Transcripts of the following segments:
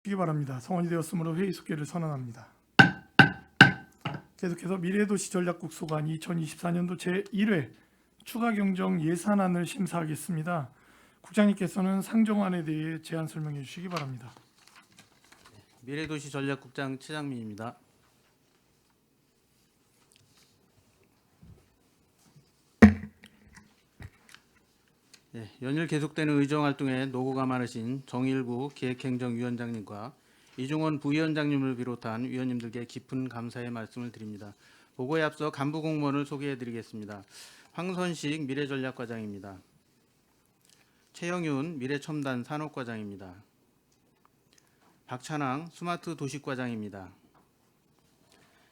주시기 바랍니다. 성원이 되었으므로 회의 속개를 선언합니다. 계속해서 미래도시전략국 소관 2024년도 제1회 추가경정 예산안을 심사하겠습니다. 국장님께서는 상정안에 대해 제안 설명해 주시기 바랍니다. 미래도시전략국장 최장민입니다. 연일 계속되는 의정활동에 노고가 많으신 정일구 기획행정위원장님과 이중원 부위원장님을 비롯한 위원님들께 깊은 감사의 말씀을 드립니다. 보고에 앞서 간부 공무원을 소개해드리겠습니다. 황선식 미래전략과장입니다. 최영윤 미래첨단 산업과장입니다. 박찬왕 스마트 도시과장입니다.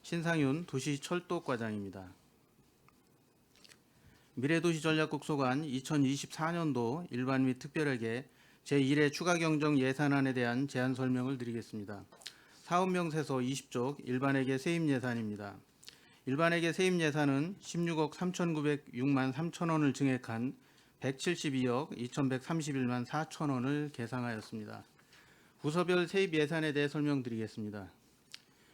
신상윤 도시철도과장입니다. 미래도시전략국 소관 2024년도 일반 및 특별회계 제1회 추가경정 예산안에 대한 제안 설명을 드리겠습니다. 사업명세서 20쪽 일반회계 세입예산입니다. 일반회계 세입예산은 16억 3,906만 3천원을 증액한 172억 2,131만 4천원을 계상하였습니다. 부서별 세입예산에 대해 설명드리겠습니다.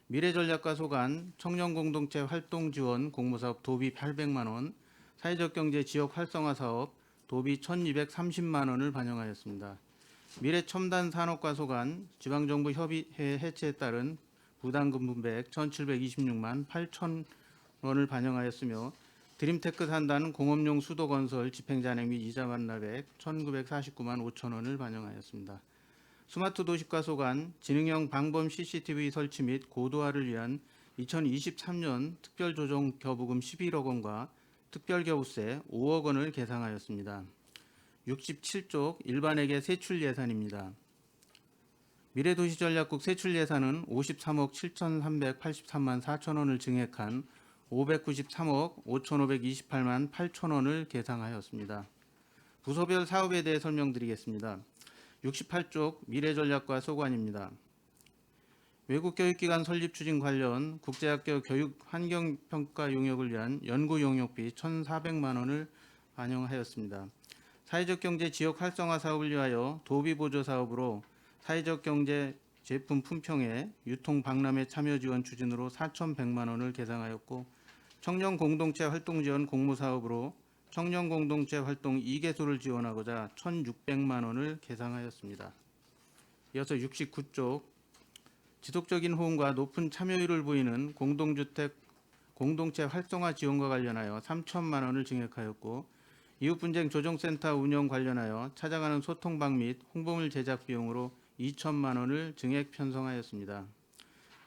미래전략과 소관 청년공동체 활동지원 공모사업 도비 800만원, 사회적경제 지역 활성화 사업 도비 1,230만원을 반영하였습니다. 미래첨단 산업과 소관 지방정부 협의회 해체에 따른 부담금 분백 1,726만 8천원을 반영하였으며 드림테크 산단 공업용 수도건설 집행잔액 및 이자 반납액 1,949만 5천원을 반영하였습니다. 스마트 도시과 소관 지능형 방범 CCTV 설치 및 고도화를 위한 2023년 특별조정 겨부금 11억 원과 특별겨부세 5억 원을 계상하였습니다. 67쪽 일반회계 세출 예산입니다. 미래도시전략국 세출 예산은 53억 7,383만 4천원을 증액한 593억 5,528만 8천원을 계상하였습니다. 부서별 사업에 대해 설명드리겠습니다. 68쪽 미래전략과 소관입니다. 외국교육기관 설립 추진 관련 국제학교 교육 환경평가 용역을 위한 연구 용역비 1,400만 원을 반영하였습니다. 사회적경제 지역 활성화 사업을 위하여 도비보조 사업으로 사회적경제 제품 품평회 유통 박람회 참여 지원 추진으로 4,100만 원을 계상하였고 청년공동체 활동지원 공모사업으로 청년공동체 활동 2개소를 지원하고자 1,600만 원을 계상하였습니다. 이어서 69쪽 지속적인 호응과 높은 참여율을 보이는 공동주택 공동체 활성화 지원과 관련하여 3천만 원을 증액하였고 이웃분쟁 조정센터 운영 관련하여 찾아가는 소통방 및 홍보물 제작 비용으로 2천만 원을 증액 편성하였습니다.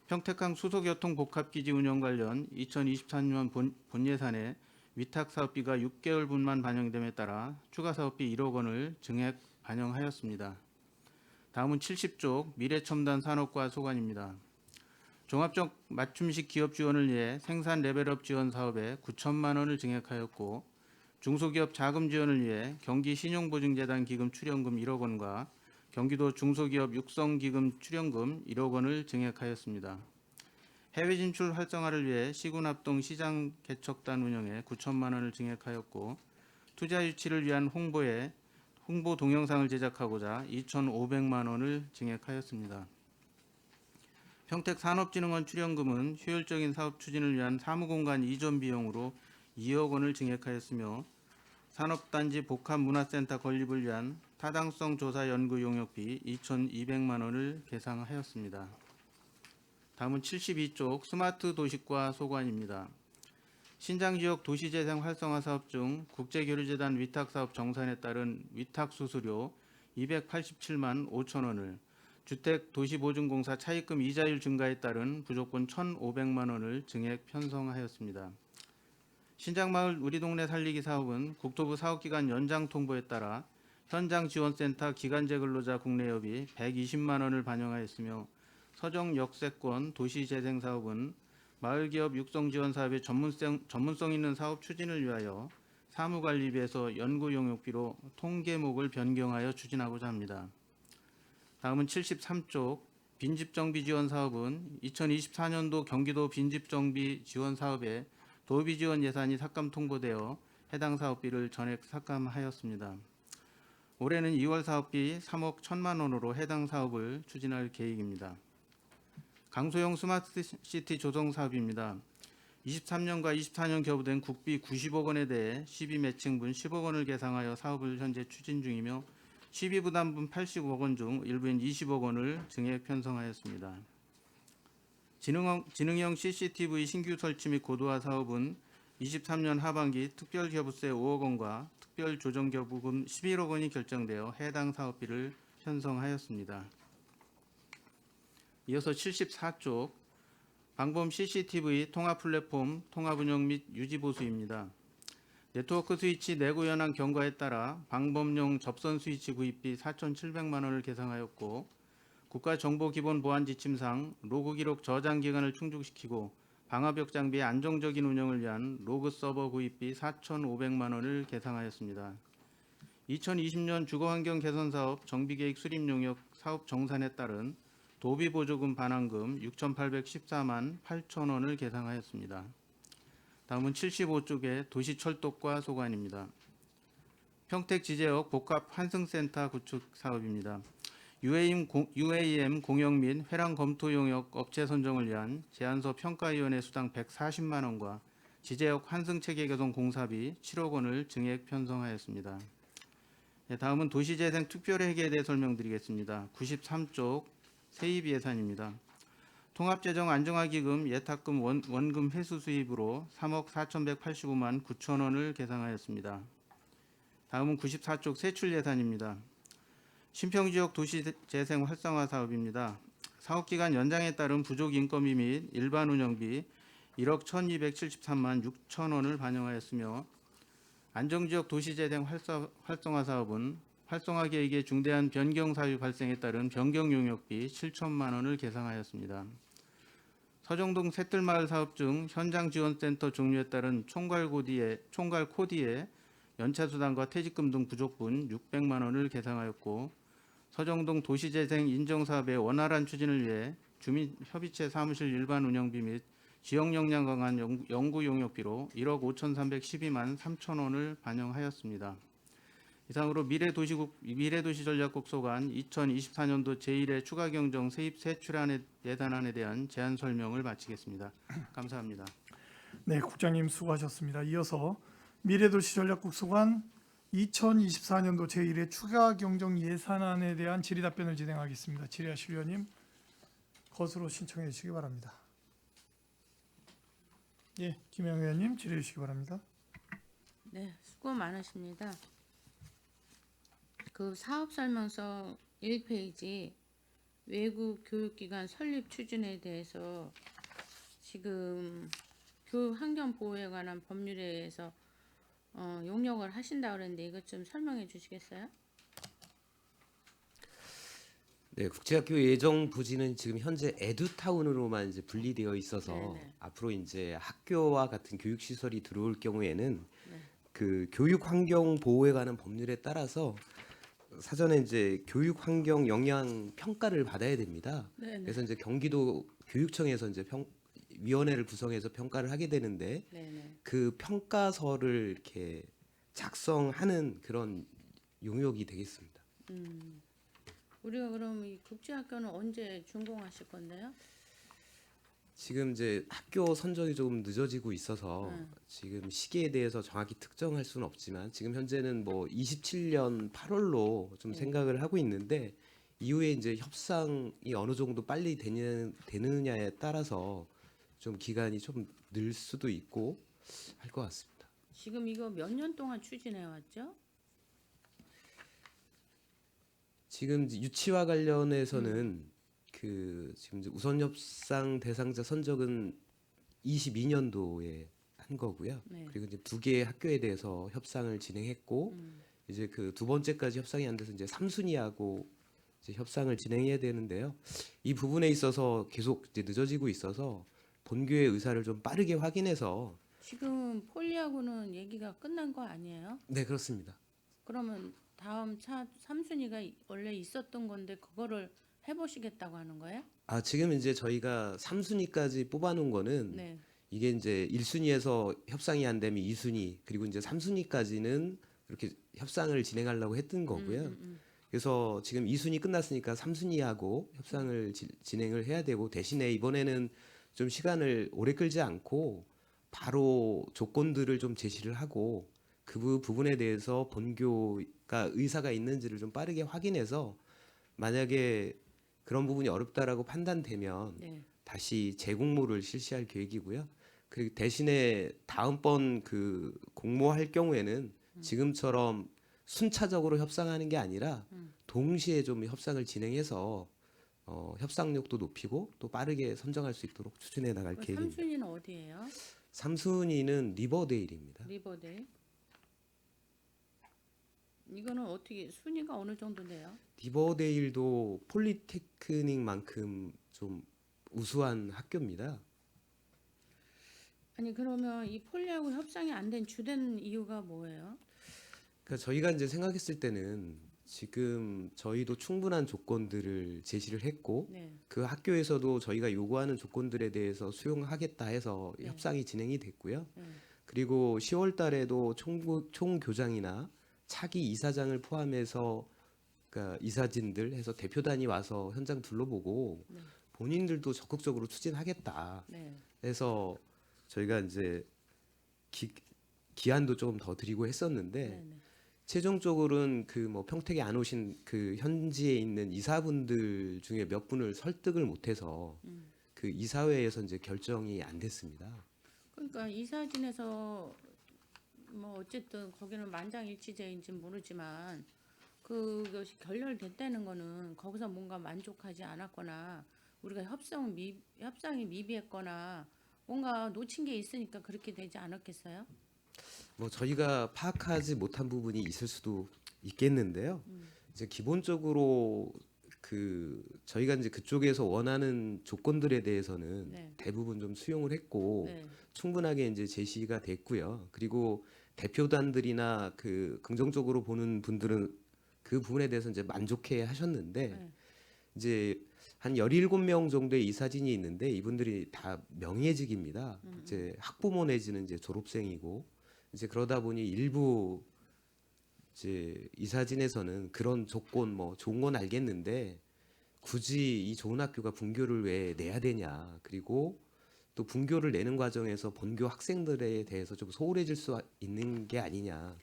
평택항 수소교통 복합기지 운영 관련 2023년 본 예산에 위탁 사업비가 6개월분만 반영됨에 따라 추가 사업비 1억 원을 증액 반영하였습니다. 다음은 70쪽 미래첨단 산업과 소관입니다. 종합적 맞춤식 기업 지원을 위해 생산 레벨업 지원 사업에 9천만 원을 증액하였고 중소기업 자금 지원을 위해 경기신용보증재단 기금 출연금 1억 원과 경기도 중소기업 육성기금 출연금 1억 원을 증액하였습니다. 해외 진출 활성화를 위해 시군합동 시장 개척단 운영에 9천만 원을 증액하였고 투자 유치를 위한 홍보 동영상을 제작하고자 2,500만 원을 증액하였습니다. 평택산업진흥원 출연금은 효율적인 사업 추진을 위한 사무공간 이전 비용으로 2억 원을 증액하였으며 산업단지 복합문화센터 건립을 위한 타당성 조사 연구 용역비 2,200만 원을 계상하였습니다. 다음은 72쪽 스마트 도시과 소관입니다. 신장지역 도시재생 활성화 사업 중 국제교류재단 위탁사업 정산에 따른 위탁 수수료 287만 5천 원을 주택 도시보증공사 차입금 이자율 증가에 따른 부족분 1,500만 원을 증액 편성하였습니다. 신장마을 우리 동네 살리기 사업은 국토부 사업기간 연장 통보에 따라 현장지원센터 기간제 근로자 국내협의 120만 원을 반영하였으며 서정역세권 도시재생 사업은 마을기업 육성지원 사업의 전문성 있는 사업 추진을 위하여 사무관리비에서 연구용역비로 통계목을 변경하여 추진하고자 합니다. 다음은 73쪽 빈집정비 지원 사업은 2024년도 경기도 빈집정비 지원 사업에 도비지원 예산이 삭감 통보되어 해당 사업비를 전액 삭감하였습니다. 올해는 2월 사업비 3억 1천만 원으로 해당 사업을 추진할 계획입니다. 강소형 스마트 시티 조성 사업입니다. 23년과 24년 교부된 국비 90억 원에 대해 12매칭분 10억 원을 계상하여 사업을 현재 추진 중이며 12부담분 80억 원 중 일부인 20억 원을 증액 편성하였습니다. 지능형 CCTV 신규 설치 및 고도화 사업은 23년 하반기 특별교부세 5억 원과 특별조정교부금 11억 원이 결정되어 해당 사업비를 편성하였습니다. 이어서 74쪽 방범 CCTV 통합 플랫폼 통합 운영 및 유지 보수입니다. 네트워크 스위치 내구 현황 경과에 따라 방범용 접선 스위치 구입비 4,700만 원을 계상하였고 국가정보기본보안지침상 로그 기록 저장 기간을 충족시키고 방화벽 장비의 안정적인 운영을 위한 로그 서버 구입비 4,500만 원을 계상하였습니다. 2020년 주거환경 개선 사업 정비계획 수립 용역 사업 정산에 따른 도비 보조금 반환금 6,814만 8천 원을 계상하였습니다. 다음은 75쪽의 도시철도과 소관입니다. 평택 지제역 복합 환승센터 구축 사업입니다. UAM 공영 및 회랑 검토 용역 업체 선정을 위한 제안서 평가위원회 수당 140만 원과 지제역 환승 체계 개선 공사비 7억 원을 증액 편성하였습니다. 다음은 도시재생 특별회계에 대해 설명드리겠습니다. 93쪽 세입 예산입니다. 통합재정 안정화기금 예탁금 원금 회수 수입으로 3억 4,185만 9천 원을 계상하였습니다. 다음은 94쪽 세출 예산입니다. 신평지역 도시재생 활성화 사업입니다. 사업기간 연장에 따른 부족 인건비 및 일반 운영비 1억 1,273만 6천 원을 반영하였으며 안정지역 도시재생 활성화 사업은 활성화 계획의 중대한 변경 사유 발생에 따른 변경 용역비 7천만 원을 계상하였습니다. 서정동 새뜰마을 사업 중 현장 지원센터 종료에 따른 총괄 코디에 연차수당과 퇴직금 등 부족분 600만 원을 계상하였고 서정동 도시재생 인정사업의 원활한 추진을 위해 주민협의체 사무실 일반 운영비 및 지역 역량 강화 연구 용역비로 1억 5,312만 3천 원을 반영하였습니다. 이상으로 미래도시전략국 소관 2024년도 제1회 추가경정 세입 세출안의 예산안에 대한 제안 설명을 마치겠습니다. 감사합니다. 네, 국장님 수고하셨습니다. 이어서 미래도시전략국 소관 2024년도 제1회 추가경정 예산안에 대한 질의답변을 진행하겠습니다. 질의하실 위원님 거수로 신청해 주시기 바랍니다. 예, 김영 의원님 질의해 주시기 바랍니다. 네, 수고 많으십니다. 그 사업 설명서 1페이지 외국 교육기관 설립 추진에 대해서 지금 교육 환경 보호에 관한 법률에 의해서 용역을 하신다 그랬는데 이것 좀 설명해 주시겠어요? 네, 국제학교 예정 부지는 지금 현재 에듀타운으로만 이제 분리되어 있어서 네네. 앞으로 이제 학교와 같은 교육 시설이 들어올 경우에는 네. 그 교육 환경 보호에 관한 법률에 따라서 사전에 이제 교육 환경 영향 평가를 받아야 됩니다. 네네. 그래서 이제 경기도 교육청에서 이제 위원회를 구성해서 평가를 하게 되는데 네네. 그 평가서를 이렇게 작성하는 그런 용역이 되겠습니다. 우리가 그럼 이 국제학교는 언제 준공하실 건데요? 지금 이제 학교 선정이 조금 늦어지고 있어서 지금 시기에 대해서 정확히 특정할 수는 없지만 지금 현재는 뭐 27년 8월로 좀 생각을 하고 있는데 이후에 이제 협상이 어느 정도 빨리 되느냐에 따라서 좀 기간이 좀 늘 수도 있고 할 것 같습니다. 지금 이거 몇 년 동안 추진해 왔죠? 지금 이제 유치와 관련해서는 그 지금 이제 우선 협상 대상자 선정은 22년도에 한 거고요. 네. 그리고 이제 두 개의 학교에 대해서 협상을 진행했고 이제 그 두 번째까지 협상이 안 돼서 이제 3순위하고 이제 협상을 진행해야 되는데요. 이 부분에 있어서 계속 이제 늦어지고 있어서 본교의 의사를 좀 빠르게 확인해서 지금 폴리하고는 얘기가 끝난 거 아니에요? 네, 그렇습니다. 그러면 다음 차 3순위가 원래 있었던 건데 그거를 해보시겠다고 하는 거예요? 아, 지금 이제 저희가 3순위까지 뽑아놓은 거는 네. 이게 이제 1순위에서 협상이 안 되면 2순위 그리고 이제 3순위까지는 이렇게 협상을 진행하려고 했던 거고요. 그래서 지금 2순위 끝났으니까 3순위하고 협상을 진행을 해야 되고 대신에 이번에는 좀 시간을 오래 끌지 않고 바로 조건들을 좀 제시를 하고 그 부분에 대해서 본교가 의사가 있는지를 좀 빠르게 확인해서 만약에 그런 부분이 어렵다라고 판단되면 네. 다시 재공모를 실시할 계획이고요. 그리고 대신에 다음번 그 공모할 경우에는 지금처럼 순차적으로 협상하는 게 아니라 동시에 좀 협상을 진행해서 협상력도 높이고 또 빠르게 선정할 수 있도록 추진해 나갈 그 계획입니다. 3순위는 어디예요? 3순위는 리버데일입니다. 리버데일. 이거는 어떻게 순위가 어느 정도 돼요? 리버데일도 폴리테크닉만큼 좀 우수한 학교입니다. 아니 그러면 이 폴리하고 협상이 안 된 주된 이유가 뭐예요? 그러니까 저희가 이제 생각했을 때는 지금 저희도 충분한 조건들을 제시를 했고 네. 그 학교에서도 저희가 요구하는 조건들에 대해서 수용하겠다 해서 네. 협상이 진행이 됐고요. 네. 그리고 10월 달에도 총교장이나 차기 이사장을 포함해서 그러니까 이사진들 해서 대표단이 와서 현장 둘러보고 네. 본인들도 적극적으로 추진하겠다 네. 해서 저희가 이제 기한도 조금 더 드리고 했었는데 네. 네. 최종적으로는 그 뭐 평택에 안 오신 그 현지에 있는 이사분들 중에 몇 분을 설득을 못해서 그 이사회에서 이제 결정이 안 됐습니다. 그러니까 이사진에서 뭐 어쨌든 거기는 만장일치제인지는 모르지만 그것이 결렬됐다는 거는 거기서 뭔가 만족하지 않았거나 우리가 협상이 미비했거나 뭔가 놓친 게 있으니까 그렇게 되지 않았겠어요? 뭐 저희가 파악하지 못한 부분이 있을 수도 있겠는데요. 이제 기본적으로 그 저희가 이제 그쪽에서 원하는 조건들에 대해서는 네. 대부분 좀 수용을 했고 네. 충분하게 이제 제시가 됐고요. 그리고 대표단들이나 그 긍정적으로 보는 분들은 그 부분에 대해서 이제 만족해 하셨는데 네. 이제 한 17명 정도의 이사진이 있는데 이분들이 다 명예직입니다. 이제 학부모 내지는 이제 졸업생이고 이제 그러다 보니 일부 이제 이사진에서는 그런 조건 뭐 좋은 건 알겠는데 굳이 이 좋은 학교가 분교를 왜 내야 되냐. 그리고 또 분교를 내는 과정에서 본교 학생들에 대해서 좀 소홀해질 수 있는 게 아니냐.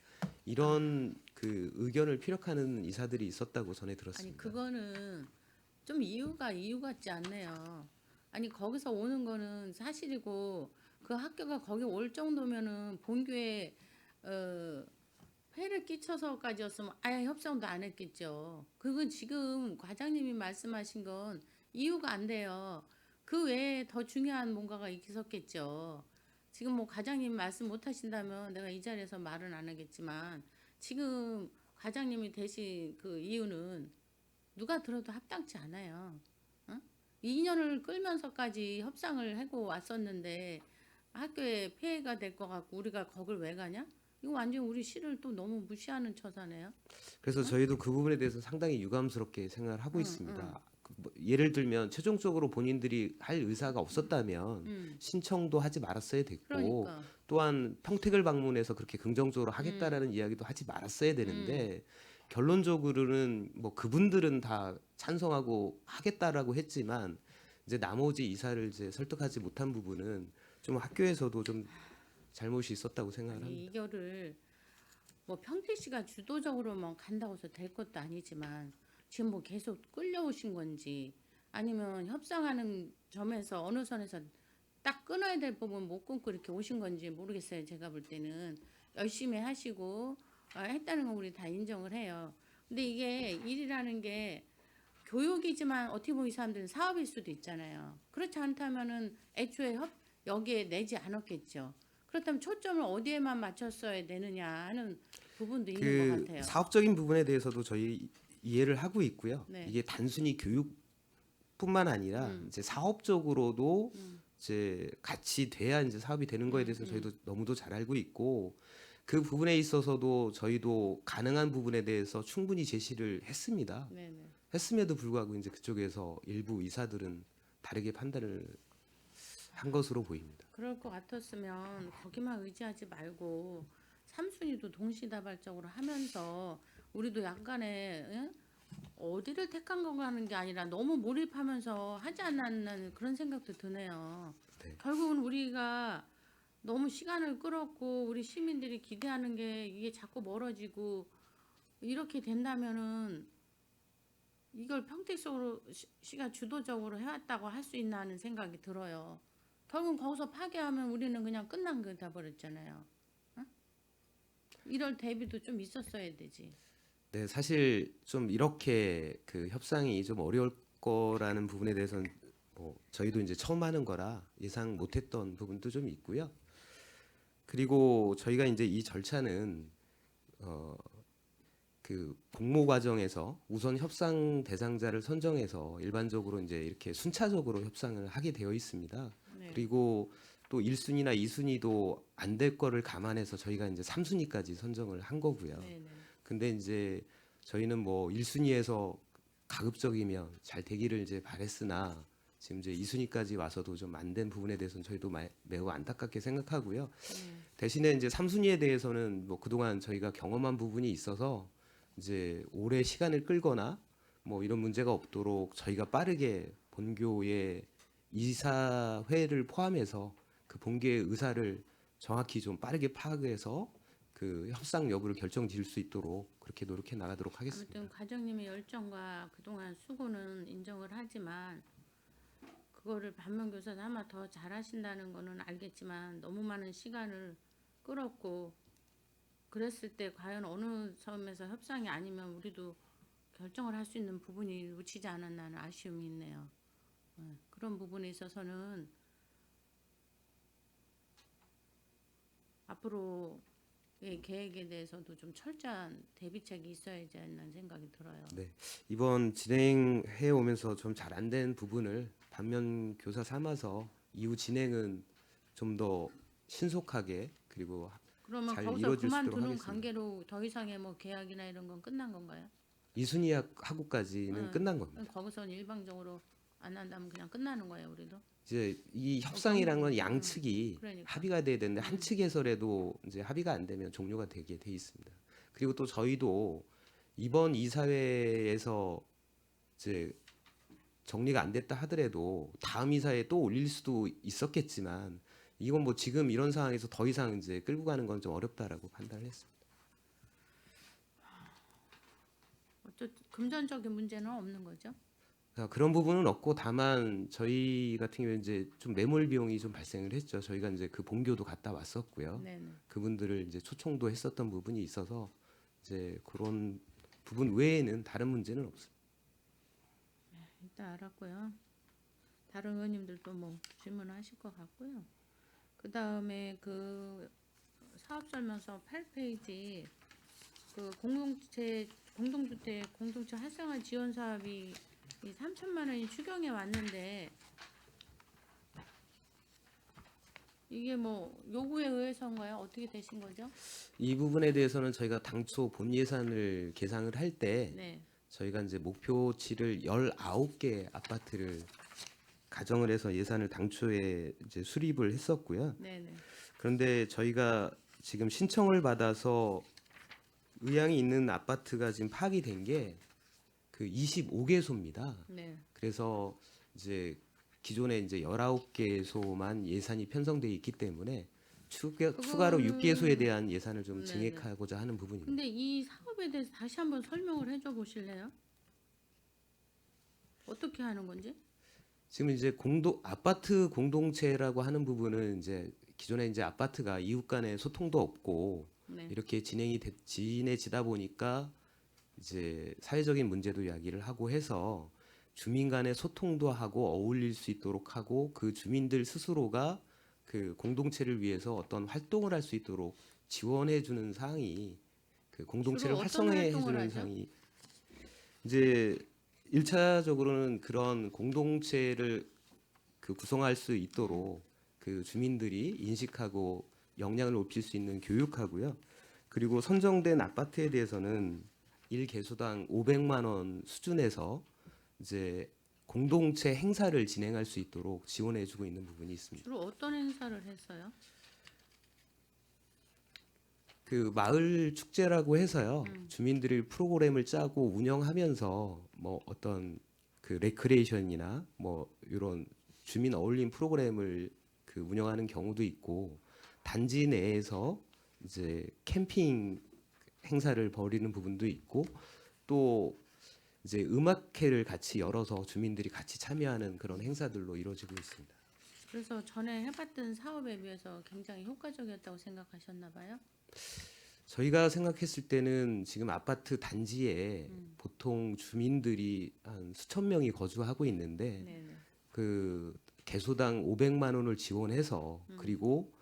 이런 그 의견을 피력하는 이사들이 있었다고 전해 아니 들었습니다. 그거는 좀 이유 같지 않네요. 아니 거기서 오는 거는 사실이고 그 학교가 거기 올 정도면은 본교에 폐를 끼쳐서까지였으면 아예 협상도 안 했겠죠. 그건 지금 과장님이 말씀하신 건 이유가 안 돼요. 그 외에 더 중요한 뭔가가 있었겠죠. 지금 뭐 과장님 말씀 못 하신다면 내가 이 자리에서 말은 안 하겠지만 지금 과장님이 대신 그 이유는 누가 들어도 합당치 않아요. 어? 2년을 끌면서까지 협상을 하고 왔었는데 학교에 폐해가 될 것 같고 우리가 거길 왜 가냐? 이거 완전 우리 시를 또 너무 무시하는 처사네요. 그래서 저희도 그 부분에 대해서 상당히 유감스럽게 생각을 하고 있습니다. 뭐 예를 들면 최종적으로 본인들이 할 의사가 없었다면 신청도 하지 말았어야 됐고 그러니까 또한 평택을 방문해서 그렇게 긍정적으로 하겠다라는 이야기도 하지 말았어야 되는데 결론적으로는 뭐 그분들은 다 찬성하고 하겠다라고 했지만 이제 나머지 이사를 이제 설득하지 못한 부분은 좀 학교에서도 좀 잘못이 있었다고 생각을 합니다. 아니, 이거를 뭐 평택시가 주도적으로만 간다고 해서 될 것도 아니지만 지금 뭐 계속 끌려오신 건지 아니면 협상하는 점에서 어느 선에서 딱 끊어야 될 부분 못 끊고 이렇게 오신 건지 모르겠어요. 제가 볼 때는 열심히 하시고 했다는 건 우리 다 인정을 해요. 근데 이게 일이라는 게 교육이지만 어떻게 보면 이 사람들은 사업일 수도 있잖아요. 그렇지 않다면은 애초에 여기에 내지 않았겠죠. 그렇다면 초점을 어디에만 맞췄어야 되느냐 하는 부분도 있는 것 그 같아요. 사업적인 부분에 대해서도 저희 이해를 하고 있고요. 네. 이게 단순히 교육뿐만 아니라 이제 사업적으로도 이제 같이 돼야 이제 사업이 되는 거에 대해서 저희도 너무도 잘 알고 있고 그 부분에 있어서도 저희도 가능한 부분에 대해서 충분히 제시를 했습니다. 네네. 했음에도 불구하고 이제 그쪽에서 일부 이사들은 다르게 판단을 한 것으로 보입니다. 그럴 것 같았으면 거기만 의지하지 말고 삼순위도 동시다발적으로 하면서 우리도 약간의 어디를 택한 건가 하는 게 아니라 너무 몰입하면서 하지 않았는 그런 생각도 드네요. 네. 결국은 우리가 너무 시간을 끌었고 우리 시민들이 기대하는 게 이게 자꾸 멀어지고 이렇게 된다면은 이걸 평택적으로 시가 주도적으로 해왔다고 할 수 있나 하는 생각이 들어요. 결국 거기서 파괴하면 우리는 그냥 끝난 거 다 버렸잖아요. 어? 이럴 대비도 좀 있었어야 되지. 네, 사실 좀 이렇게 그 협상이 좀 어려울 거라는 부분에 대해서는 뭐 저희도 이제 처음 하는 거라 예상 못했던 부분도 좀 있고요. 그리고 저희가 이제 이 절차는 그 공모 과정에서 우선 협상 대상자를 선정해서 일반적으로 이제 이렇게 순차적으로 협상을 하게 되어 있습니다. 네. 그리고 또 1순위나 2순위도 안 될 거를 감안해서 저희가 이제 3순위까지 선정을 한 거고요. 네네. 근데 이제 저희는 뭐 1순위에서 가급적이면 잘 되기를 이제 바랬으나 지금 이제 2순위까지 와서도 좀 안 된 부분에 대해서는 저희도 매우 안타깝게 생각하고요. 대신에 이제 3순위에 대해서는 뭐 그동안 저희가 경험한 부분이 있어서 이제 오래 시간을 끌거나 뭐 이런 문제가 없도록 저희가 빠르게 본교의 이사회를 포함해서 그 본교의 의사를 정확히 좀 빠르게 파악해서 그 협상 여부를 결정지을 수 있도록 그렇게 노력해 나가도록 하겠습니다. 아무튼 과장님의 열정과 그동안 수고는 인정을 하지만 그거를 반면교사 아마 더 잘하신다는 거는 알겠지만 너무 많은 시간을 끌었고 그랬을 때 과연 어느 점에서 협상이 아니면 우리도 결정을 할 수 있는 부분이 놓치지 않았나는 아쉬움이 있네요. 그런 부분에 있어서는 앞으로의 계획에 대해서도 좀 철저한 대비책이 있어야지 않나 생각이 들어요. 네, 이번 진행해 오면서 좀 잘 안 된 부분을 반면 교사 삼아서 이후 진행은 좀 더 신속하게 그리고 그러면 잘 거기서 이루어질 수 있도록 그만두는 하겠습니다. 관계로 더 이상의 뭐 계약이나 이런 건 끝난 건가요? 이순위 하고까지는 끝난 겁니다. 거기서는 일방적으로 안 한다면 그냥 끝나는 거예요, 우리도? 이제 이 협상이란 건 그런 양측이 그러니까. 합의가 돼야 되는데 한 측에서라도 이제 합의가 안 되면 종료가 되게 돼 있습니다. 그리고 또 저희도 이번 이사회에서 이제 정리가 안 됐다 하더라도 다음 이사회에 또 올릴 수도 있었겠지만 이건 뭐 지금 이런 상황에서 더 이상 이제 끌고 가는 건 좀 어렵다라고 판단을 했습니다. 어쨌든 금전적인 문제는 없는 거죠? 그런 부분은 없고 다만 저희 같은 경우에 이제 좀 매몰 비용이 좀 발생을 했죠. 저희가 이제 그 본교도 갔다 왔었고요. 네네. 그분들을 이제 초청도 했었던 부분이 있어서 이제 그런 부분 외에는 다른 문제는 없습니다. 일단 알았고요. 다른 의원님들도 뭐 질문하실 것 같고요. 그 다음에 그 사업설명서 8페이지 그 공동주택 공동체 활성화 지원 사업이 이 3천만 원이 추경에 왔는데 이게 뭐 요구에 의해서인가요? 어떻게 되신 거죠? 이 부분에 대해서는 저희가 당초 본 예산을 계상을 할 때 네. 저희가 이제 목표치를 19개 아파트를 가정을 해서 예산을 당초에 이제 수립을 했었고요. 네네. 그런데 저희가 지금 신청을 받아서 의향이 있는 아파트가 지금 파악이 된 게 그 25개소입니다. 네. 그래서 이제 기존에 이제 19개소만 예산이 편성돼 있기 때문에 추가로 그거는- 6개소에 대한 예산을 좀 네네. 증액하고자 하는 부분입니다. 근데 이 사업에 대해서 다시 한번 설명을 해줘 보실래요? 어떻게 하는 건지? 지금 이제 아파트 공동체라고 하는 부분은 이제 기존에 이제 아파트가 이웃 간의 소통도 없고 네. 이렇게 진행지다 보니까 이제 사회적인 문제도 이야기를 하고 해서 주민 간의 소통도 하고 어울릴 수 있도록 하고 그 주민들 스스로가 그 공동체를 위해서 어떤 활동을 할 수 있도록 지원해 주는 사항이 그 공동체를 주로 어떤 활성화해 활동을 주는 하죠? 사항이 이제 1차적으로는 그런 공동체를 그 구성할 수 있도록 그 주민들이 인식하고 역량을 높일 수 있는 교육하고요. 그리고 선정된 아파트에 대해서는 1개소당 500만 원 수준에서 이제 공동체 행사를 진행할 수 있도록 지원해 주고 있는 부분이 있습니다. 주로 어떤 행사를 했어요? 그 마을 축제라고 해서요. 주민들이 프로그램을 짜고 운영하면서 뭐 어떤 그 레크레이션이나 뭐 이런 주민 어울림 프로그램을 그 운영하는 경우도 있고 단지 내에서 이제 캠핑 행사를 벌이는 부분도 있고 또 이제 음악회를 같이 열어서 주민들이 같이 참여하는 그런 행사들로 이루어지고 있습니다. 그래서 전에 해봤던 사업에 비해서 굉장히 효과적이었다고 생각하셨나 봐요. 저희가 생각했을 때는 지금 아파트 단지에 보통 주민들이 한 수천 명이 거주하고 있는데 네네. 그 개소당 500만 원을 지원해서 그리고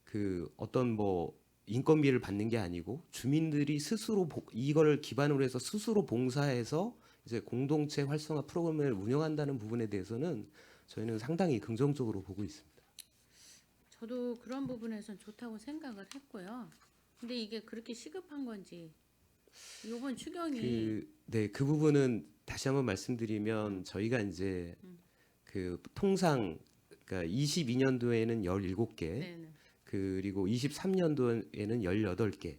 그 어떤 뭐 인건비를 받는 게 아니고 주민들이 스스로 이걸 기반으로 해서 스스로 봉사해서 이제 공동체 활성화 프로그램을 운영한다는 부분에 대해서는 저희는 상당히 긍정적으로 보고 있습니다. 저도 그런 부분에선 좋다고 생각을 했고요. 근데 이게 그렇게 시급한 건지 이번 추경이 그 부분은 다시 한번 말씀드리면 저희가 이제 그 통상 그러니까 22년도에는 17개, 네네. 그리고 23년도에는 18개,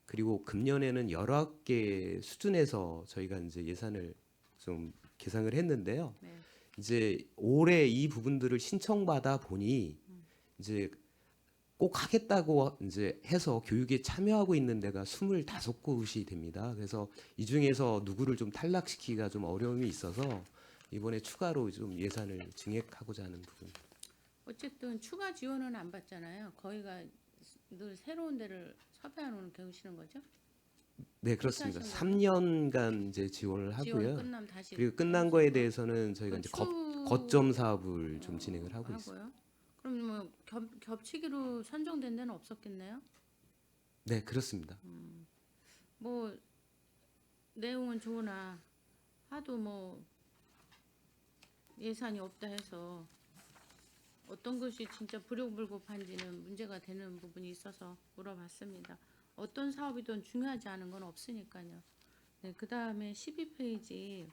그리고 금년에는 19개 수준에서 저희가 이제 예산을 좀 계상을 했는데요. 네. 이제 올해 이 부분들을 신청받아 보니 이제 꼭 하겠다고 이제 해서 교육에 참여하고 있는 데가 25곳이 됩니다. 그래서 이 중에서 누구를 좀 탈락시키기가 좀 어려움이 있어서 이번에 추가로 좀 예산을 증액하고자 하는 부분입니다. 어쨌든 추가 지원은 안 받잖아요. 거기가 늘 새로운 데를 섭외해 놓는 계시는 거죠? 네, 그렇습니다. 하신 3년간 이제 지원을 지원 하고요. 끝나면 다시 그리고 끝난 거에 대해서는 저희가 이제 추- 거점 사업을 좀 진행을 하고 있습니다. 하고요. 그럼 뭐 겹치기로 선정된 데는 없었겠네요. 네, 그렇습니다. 뭐 내용은 좋으나 하도 뭐 예산이 없다 해서 어떤 것이 진짜 불효불급한지는 문제가 되는 부분이 있어서 물어봤습니다. 어떤 사업이든 중요하지 않은 건 없으니까요. 네, 그 다음에 12페이지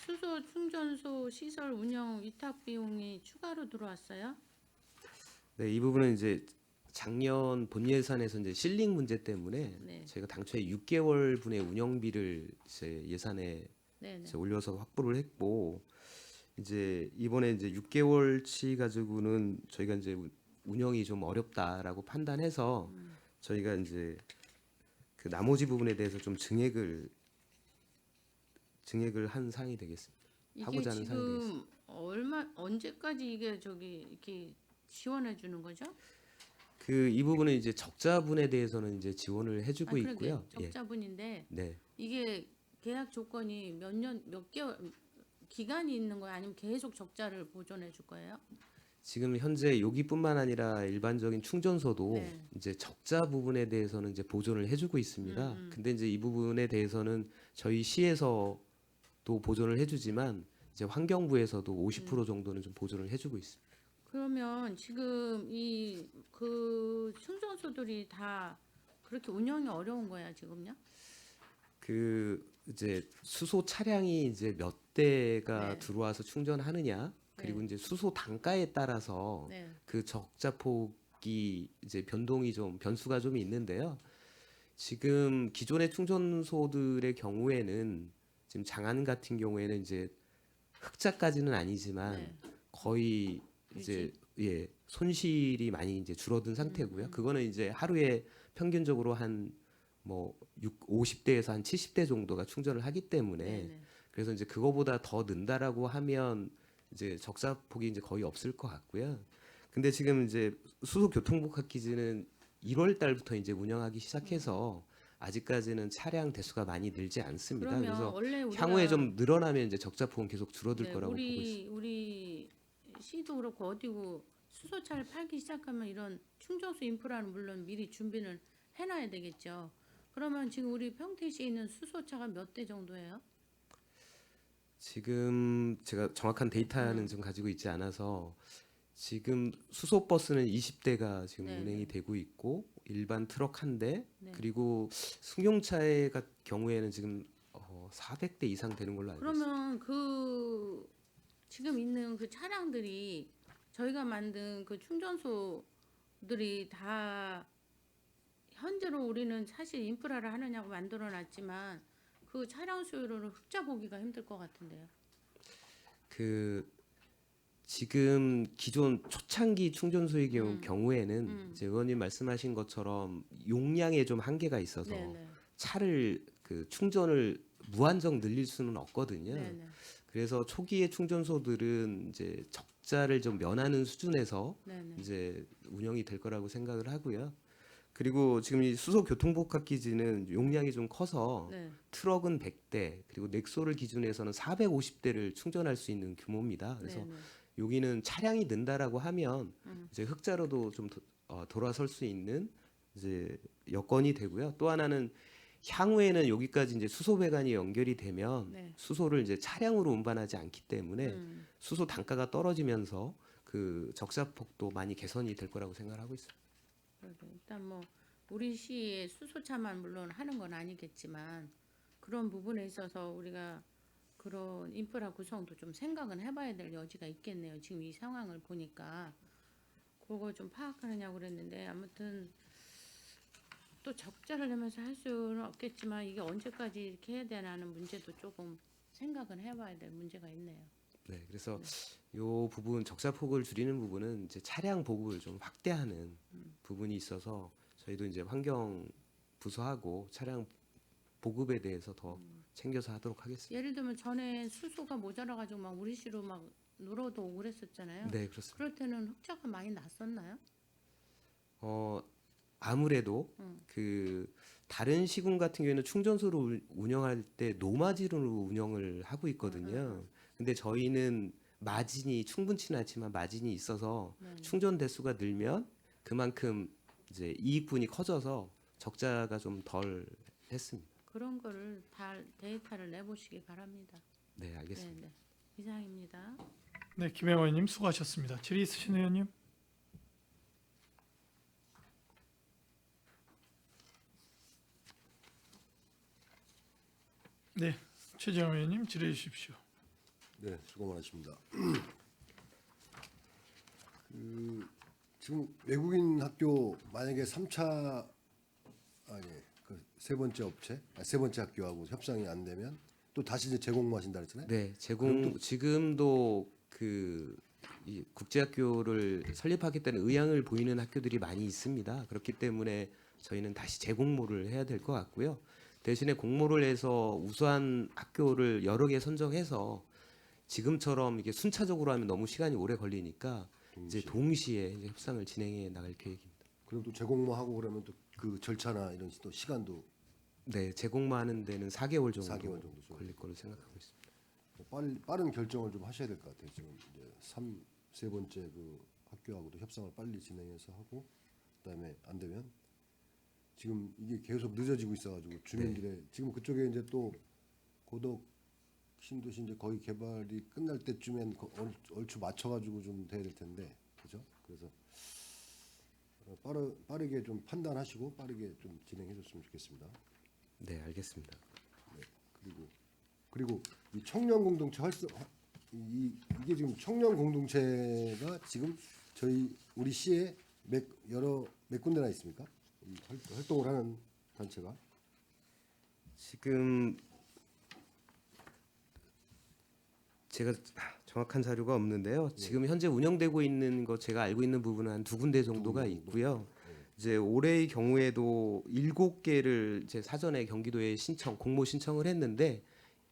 수소 충전소 시설 운영 위탁 비용이 추가로 들어왔어요. 네, 이 부분은 이제 작년 본 예산에서 이제 실링 문제 때문에 네. 저희가 당초에 6개월 분의 운영비를 이제 예산에 네네. 이제 올려서 확보를 했고 이제 이번에 이제 6개월치 가지고는 저희가 이제 운영이 좀 어렵다라고 판단해서 저희가 이제 그 나머지 부분에 대해서 좀 증액을 한 상이 되겠습니다. 이게 하고자 하는 상이 되겠습니다. 지금 언제까지 이게 저기 이렇게 지원해 주는 거죠? 그 이 부분은 이제 적자분에 대해서는 이제 지원을 해주고 그러게 있고요. 예. 적자분인데 네. 이게 계약 조건이 몇 개월 기간이 있는 거예요? 아니면 계속 적자를 보존해 줄 거예요? 지금 현재 여기뿐만 아니라 일반적인 충전소도 네. 이제 적자 부분에 대해서는 이제 보존을 해주고 있습니다. 근데 이제 이 부분에 대해서는 저희 시에서도 보존을 해주지만 이제 환경부에서도 50% 정도는 좀 보존을 해주고 있습니다. 그러면 지금 이 그 충전소들이 다 그렇게 운영이 어려운 거야 지금요? 그 이제 수소 차량이 이제 몇 대가 네. 들어와서 충전하느냐 그리고 이제 수소 단가에 따라서 네. 그 적자 폭이 이제 변수가 좀 있는데요. 지금 기존의 충전소들의 경우에는 지금 장안 같은 경우에는 이제 흑자까지는 아니지만 네. 거의 이제 예 손실이 많이 이제 줄어든 상태고요. 그거는 이제 하루에 평균적으로 한 뭐 50대에서 한 70대 정도가 충전을 하기 때문에 네네. 그래서 이제 그거보다 더 는다라고 하면 이제 적자 폭이 이제 거의 없을 것 같고요. 근데 지금 이제 수소교통복 패키지는 1월 달부터 이제 운영하기 시작해서 아직까지는 차량 대수가 많이 늘지 않습니다. 그러면 그래서 원래 우리가 향후에 좀 늘어나면 이제 적자 폭은 계속 줄어들 거라고 보고 있습니다. 우리 시도 그렇고 어디고 수소차를 팔기 시작하면 이런 충전소 인프라는 물론 미리 준비는 해놔야 되겠죠. 그러면 지금 우리 평택시에 있는 수소차가 몇 대 정도예요? 지금 제가 정확한 데이터는 좀 가지고 있지 않아서 지금 수소 버스는 20대가 지금 네, 운행이 되고 있고 일반 트럭 한 대, 네. 그리고 승용차의 경우에는 지금 400대 이상 되는 걸로 알고 있습니다. 그러면 그 지금 있는 그 차량들이 저희가 만든 그 충전소들이 다 현재로 우리는 사실 인프라를 하느냐고 만들어놨지만 그 차량 수요로는 흑자 보기가 힘들 것 같은데요. 그 지금 기존 초창기 충전소의 경우에는 이제 의원님 말씀하신 것처럼 용량에 좀 한계가 있어서 네네. 차를 그 충전을 무한정 늘릴 수는 없거든요. 네네. 그래서 초기의 충전소들은 이제 적자를 좀 면하는 수준에서 네네. 이제 운영이 될 거라고 생각을 하고요. 그리고 지금 이 수소 교통복합 기지는 용량이 좀 커서 네. 트럭은 100대, 그리고 넥소를 기준해서는 450대를 충전할 수 있는 규모입니다. 그래서 네네. 여기는 차량이 는다라고 하면 이제 흑자로도 좀 돌아설 수 있는 이제 여건이 되고요. 또 하나는 향후에는 여기까지 이제 수소 배관이 연결이 되면 네. 수소를 이제 차량으로 운반하지 않기 때문에 수소 단가가 떨어지면서 그 적자폭도 많이 개선이 될 거라고 생각하고 있습니다. 그래도 일단 뭐 우리 시에 수소차만 물론 하는 건 아니겠지만 그런 부분에 있어서 우리가 그런 인프라 구성도 좀 생각은 해봐야 될 여지가 있겠네요. 지금 이 상황을 보니까 그거 좀 파악하느냐고 그랬는데 아무튼 또 적자를 내면서 할 수는 없겠지만 이게 언제까지 이렇게 해야 되나는 문제도 조금 생각은 해봐야 될 문제가 있네요. 네, 그래서 요 부분 적자폭을 줄이는 부분은 이제 차량 보급을 좀 확대하는 부분이 있어서 저희도 이제 환경 부서하고 차량 보급에 대해서 더 챙겨서 하도록 하겠습니다. 예를 들면 전에 수소가 모자라가지고 막 우리 시로 막 누러도 오고 그랬었잖아요. 네, 그렇습니다. 그럴 때는 흑자가 많이 났었나요? 아무래도 그 다른 시군 같은 경우에는 충전소를 운영할 때 노마진으로 운영을 하고 있거든요. 근데 저희는 마진이 충분치는 않지만 마진이 있어서 충전 대수가 늘면 그만큼 이제 이익분이 커져서 적자가 좀 덜 했습니다. 그런 거를 다 데이터를 내보시기 바랍니다. 네, 알겠습니다. 네, 네. 이상입니다. 네, 김혜원 의원님 수고하셨습니다. 질의 있으신 의원님? 네, 최재형 의원님 질의해 주십시오. 네, 수고 많으십니다. 지금 외국인 학교 만약에 3차 아니 그 세 번째 업체, 세 번째 학교하고 협상이 안 되면 또 다시 이제 재공모하신다 그랬잖아요. 네, 지금도 이 국제학교를 설립하겠다는 의향을 보이는 학교들이 많이 있습니다. 그렇기 때문에 저희는 다시 재공모를 해야 될 것 같고요. 대신에 공모를 해서 우수한 학교를 여러 개 선정해서 지금처럼 이게 순차적으로 하면 너무 시간이 오래 걸리니까 이제 동시에 이제 협상을 진행해 나갈 계획입니다. 그럼 또 재공모하고 그러면 또 그 절차나 이런 또 시간도 네, 재공모하는 데는 4개월 정도, 4개월 정도 걸릴 거로 생각하고 있습니다. 빠른 결정을 좀 하셔야 될 것 같아요. 지금 이제 세 번째 그 학교하고도 협상을 빨리 진행해서 하고 그다음에 안 되면 지금 이게 계속 늦어지고 있어가지고 주민들의 지금 그쪽에 이제 또 고덕 신도시 이제 거의 개발이 끝날 때쯤엔 얼추 맞춰가지고 좀 돼야 될 텐데 그죠? 그래서 빠르게 좀 판단하시고 빠르게 좀 진행해줬으면 좋겠습니다. 네, 알겠습니다. 그리고 이 청년 공동체 이게 지금 청년 공동체가 지금 우리 시에 몇 군데나 있습니까? 이 활동을 하는 단체가 지금 제가 정확한 자료가 없는데요. 지금 현재 운영되고 있는 거 제가 알고 있는 부분은 한 2군데 정도가 있고요. 이제 올해의 경우에도 7개를 이제 사전에 경기도에 공모 신청을 했는데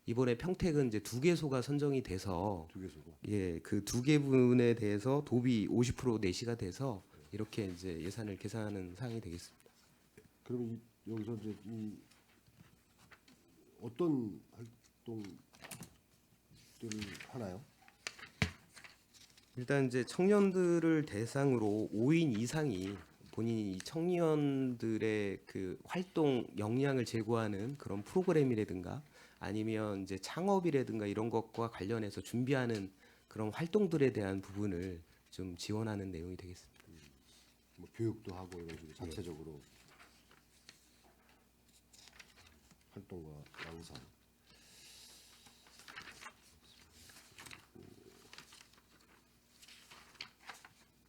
이번에 평택은 이제 2개소가 선정이 돼서 2개소고 그 2개 분에 대해서 도비 50% 내시가 돼서 이렇게 이제 예산을 계산하는 사항이 되겠습니다. 그러면 여기서 이제 이 어떤 활동들을 하나요? 일단 이제 청년들을 대상으로 5인 이상이 본인이 청년들의 그 활동 역량을 제고하는 그런 프로그램이라든가 아니면 이제 창업이라든가 이런 것과 관련해서 준비하는 그런 활동들에 대한 부분을 좀 지원하는 내용이 되겠습니다. 뭐 교육도 하고 이런 식으로 자체적으로 활동과 양성.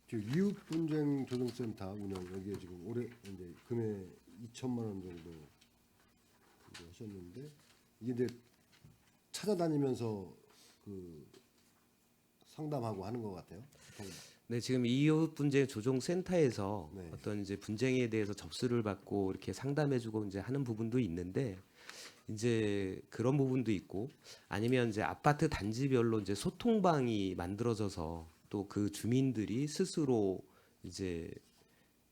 지금 이웃분쟁 조정센터 운영 여기에 지금 올해 이제 금액이 2천만 원 정도 이거 하셨는데 이게 이제 찾아다니면서 그 상담하고 하는 것 같아요. 보통. 네, 지금 이웃 분쟁 조정 센터에서 네. 어떤 이제 분쟁에 대해서 접수를 받고 이렇게 상담해주고 이제 하는 부분도 있는데 이제 그런 부분도 있고 아니면 이제 아파트 단지별로 이제 소통방이 만들어져서 또 그 주민들이 스스로 이제